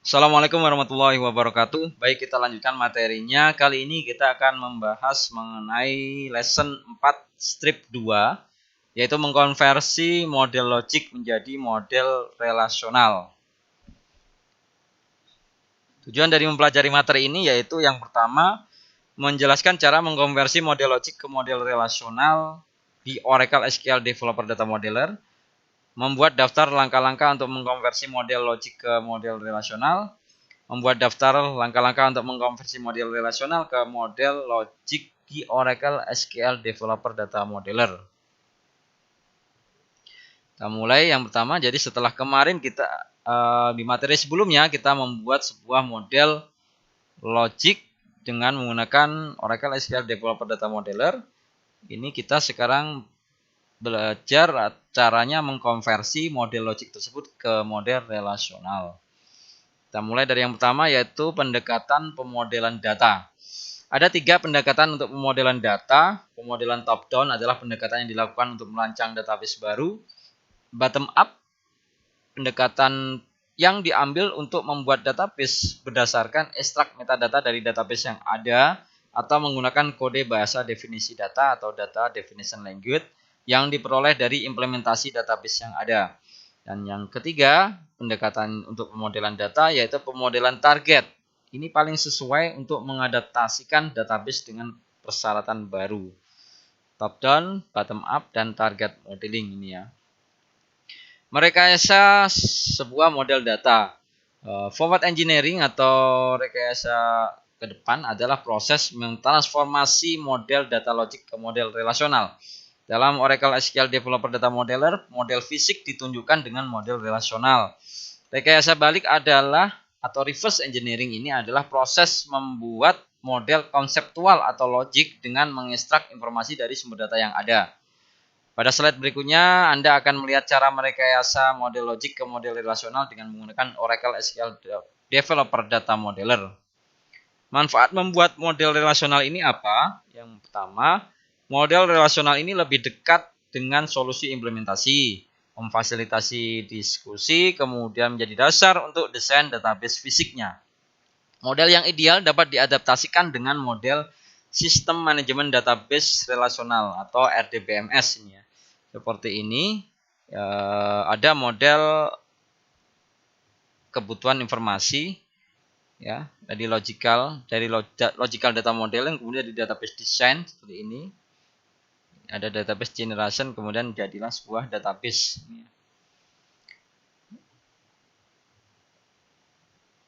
Assalamualaikum warahmatullahi wabarakatuh. Baik, kita lanjutkan materinya. Kali ini kita akan membahas mengenai lesson 4 strip 2, yaitu mengkonversi model logik menjadi model relasional. Tujuan dari mempelajari materi ini yaitu yang pertama, menjelaskan cara mengkonversi model logik ke model relasional di Oracle SQL Developer Data Modeler, membuat daftar langkah-langkah untuk mengkonversi model logik ke model relasional, membuat daftar langkah-langkah untuk mengkonversi model relasional ke model logik di Oracle SQL Developer Data Modeler. Kita mulai yang pertama. Jadi setelah kemarin kita di materi sebelumnya kita membuat sebuah model logik dengan menggunakan Oracle SQL Developer Data Modeler. Ini kita sekarang belajar caranya mengkonversi model logik tersebut ke model relasional. Kita mulai dari yang pertama, yaitu pendekatan pemodelan data. Ada 3 pendekatan untuk pemodelan data. Pemodelan top down adalah pendekatan yang dilakukan untuk merancang database baru. Bottom up, pendekatan yang diambil untuk membuat database berdasarkan ekstrak metadata dari database yang ada atau menggunakan kode bahasa definisi data atau data definition language yang diperoleh dari implementasi database yang ada. Dan yang ketiga, pendekatan untuk pemodelan data yaitu pemodelan target. Ini paling sesuai untuk mengadaptasikan database dengan persyaratan baru. Top down, bottom up, dan target modeling ini ya. Merekayasa sebuah model data. Forward engineering atau rekayasa ke depan adalah proses mentransformasi model data logik ke model relasional. Dalam Oracle SQL Developer Data Modeler, model fisik ditunjukkan dengan model relasional. Rekayasa balik adalah atau reverse engineering ini adalah proses membuat model konseptual atau logik dengan mengekstrak informasi dari sumber data yang ada. Pada slide berikutnya, Anda akan melihat cara merekayasa model logik ke model relasional dengan menggunakan Oracle SQL Developer Data Modeler. Manfaat membuat model relasional ini apa? Yang pertama, model relasional ini lebih dekat dengan solusi implementasi, memfasilitasi diskusi, kemudian menjadi dasar untuk desain database fisiknya. Model yang ideal dapat diadaptasikan dengan model sistem manajemen database relasional atau RDBMS ini ya. Seperti ini, ada model kebutuhan informasi ya, dari logical data modeling, kemudian di database design seperti ini. Ada database generation, kemudian jadilah sebuah database.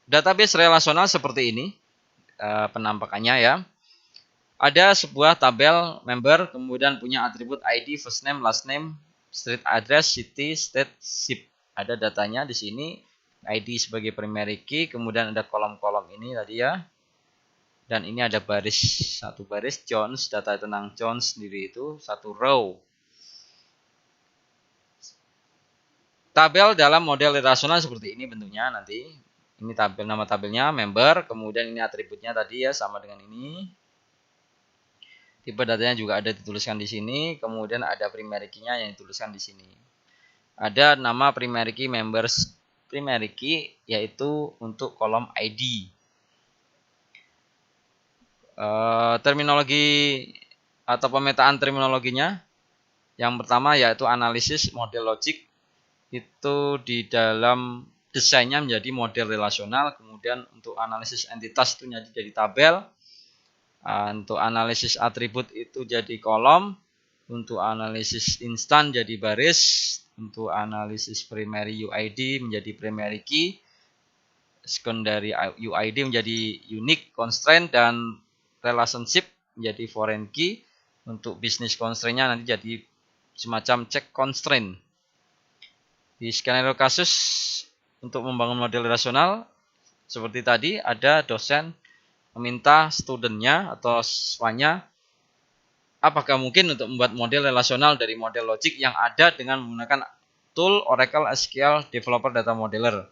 Database relasional seperti ini penampakannya ya. Ada sebuah tabel member, kemudian punya atribut ID, first name, last name, street address, city, state, zip. Ada datanya di sini, ID sebagai primary key, kemudian ada kolom-kolom ini tadi ya. Dan ini ada baris, satu baris Jones, data tentang Jones sendiri itu, satu row. Tabel dalam model relasional seperti ini bentuknya nanti. Ini tabel, nama tabelnya member, kemudian ini atributnya tadi ya sama dengan ini. Tipe datanya juga ada dituliskan di sini, kemudian ada primary key-nya yang dituliskan di sini. Ada nama primary key members primary key yaitu untuk kolom ID. Terminologi atau pemetaan terminologinya, yang pertama yaitu analisis model logik, itu di dalam desainnya menjadi model relasional, kemudian untuk analisis entitas itu jadi tabel, untuk analisis atribut itu jadi kolom, untuk analisis instan jadi baris, untuk analisis primary UID menjadi primary key, secondary UID menjadi unique constraint, dan relationship menjadi foreign key. Untuk business constraint-nya nanti jadi semacam check constraint. Di skenario kasus untuk membangun model relasional seperti tadi, ada dosen meminta studentnya atau siswanya apakah mungkin untuk membuat model relasional dari model logik yang ada dengan menggunakan tool Oracle SQL Developer Data Modeler.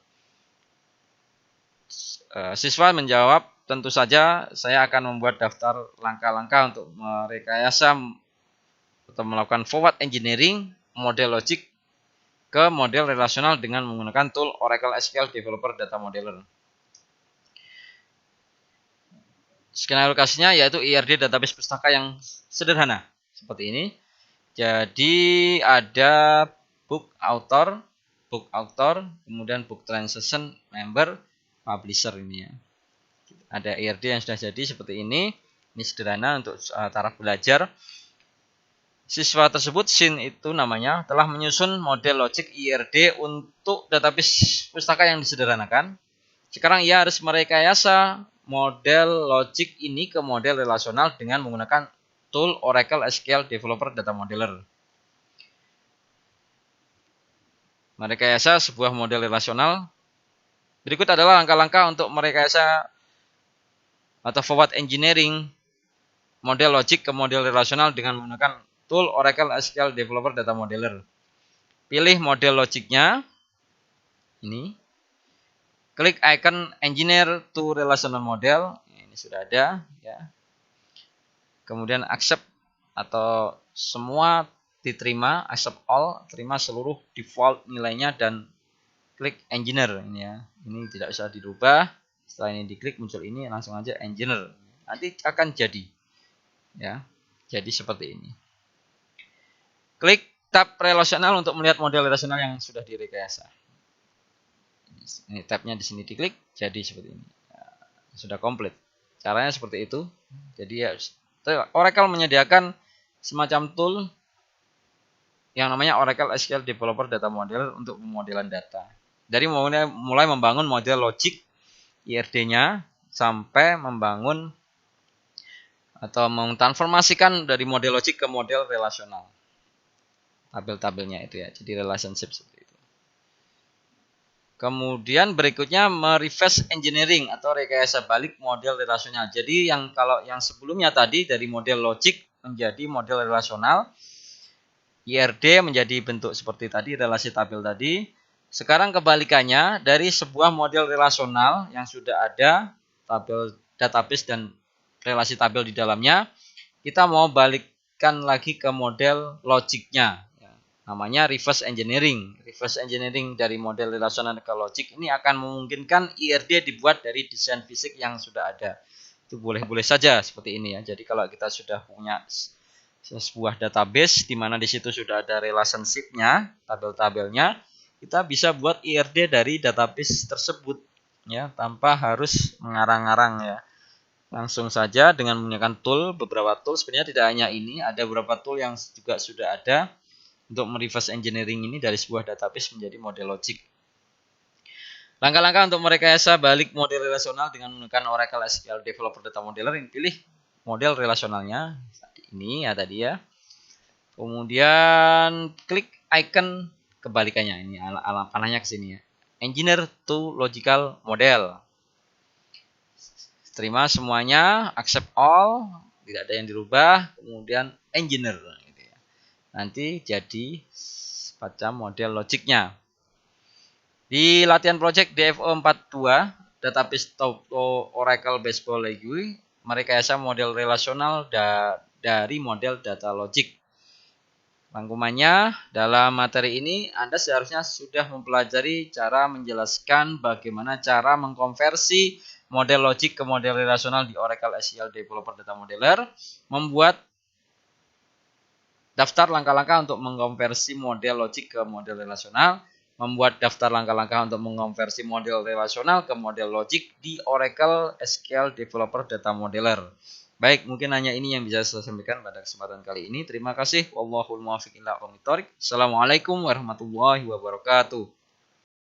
Siswa menjawab, tentu saja saya akan membuat daftar langkah-langkah untuk merekayasa atau melakukan forward engineering model logik ke model relasional dengan menggunakan tool Oracle SQL Developer Data Modeler. Skenario kasusnya yaitu IRD database pustaka yang sederhana seperti ini. Jadi ada book author, kemudian book transaction, member, publisher ini ya. Ada IRD yang sudah jadi seperti ini. Ini sederhana untuk taraf belajar. Siswa tersebut, Shin itu namanya, telah menyusun model logik IRD untuk database pustaka yang disederhanakan. Sekarang ia harus merekayasa model logik ini ke model relasional dengan menggunakan tool Oracle SQL Developer Data Modeler. Merekayasa sebuah model relasional. Berikut adalah langkah-langkah untuk merekayasa atau forward engineering model logik ke model relasional dengan menggunakan tool Oracle SQL Developer Data Modeler. Pilih model logiknya. Ini. Klik icon Engineer to Relational Model. Ini sudah ada. Ya. Kemudian accept atau semua diterima, accept all, terima seluruh default nilainya dan klik Engineer. Ini ya. Ini tidak usah dirubah. Setelah ini diklik muncul ini, langsung aja Engineer. Nanti akan jadi. Ya. Jadi seperti ini. Klik tab relasional untuk melihat model relasional yang sudah direkayasa. Ini tabnya di sini diklik, jadi seperti ini. Sudah komplit. Caranya seperti itu. Jadi ya, Oracle menyediakan semacam tool yang namanya Oracle SQL Developer Data Modeler untuk pemodelan data. Dari mulai membangun model logik IRD-nya sampai membangun atau mentransformasikan dari model logik ke model relasional. Tabel-tabelnya itu ya, jadi relationship seperti itu. Kemudian berikutnya mereverse engineering atau rekayasa balik model relasional. Jadi kalau yang sebelumnya tadi dari model logik menjadi model relasional, IRD menjadi bentuk seperti tadi, relasi tabel tadi. Sekarang kebalikannya, dari sebuah model relasional yang sudah ada tabel database dan relasi tabel di dalamnya, kita mau balikkan lagi ke model logiknya. Namanya reverse engineering. Reverse engineering dari model relasional ke logik ini akan memungkinkan IRD dibuat dari desain fisik yang sudah ada. Itu boleh-boleh saja seperti ini ya. Jadi kalau kita sudah punya sebuah database di mana di situ sudah ada relationship-nya, tabel-tabelnya, kita bisa buat IRD dari database tersebut ya, tanpa harus mengarang-arang ya. Langsung saja dengan menggunakan tool, beberapa tool, sebenarnya tidak hanya ini, ada beberapa tool yang juga sudah ada untuk mereverse engineering ini dari sebuah database menjadi model logik. Langkah-langkah untuk merekayasa balik model relasional dengan menggunakan Oracle SQL Developer Data Modeler, ini pilih model relasionalnya ini ya tadi ya. Kemudian klik icon kebalikannya, ini panahnya ke sini ya. Engineer to Logical Model. Terima semuanya, accept all, tidak ada yang dirubah, kemudian engineer. Nanti jadi semacam model logiknya. Di latihan project DFO 42, database Oracle Baseball League, merekayasa model relasional dari model data logik. Rangkumannya, dalam materi ini Anda seharusnya sudah mempelajari cara menjelaskan bagaimana cara mengkonversi model logik ke model relasional di Oracle SQL Developer Data Modeler, membuat daftar langkah-langkah untuk mengkonversi model logik ke model relasional, membuat daftar langkah-langkah untuk mengkonversi model relasional ke model logik di Oracle SQL Developer Data Modeler. Baik, mungkin hanya ini yang bisa saya sampaikan pada kesempatan kali ini. Terima kasih. Wallahul muwaffiq ila aqwamit thoriq. Assalamualaikum warahmatullahi wabarakatuh.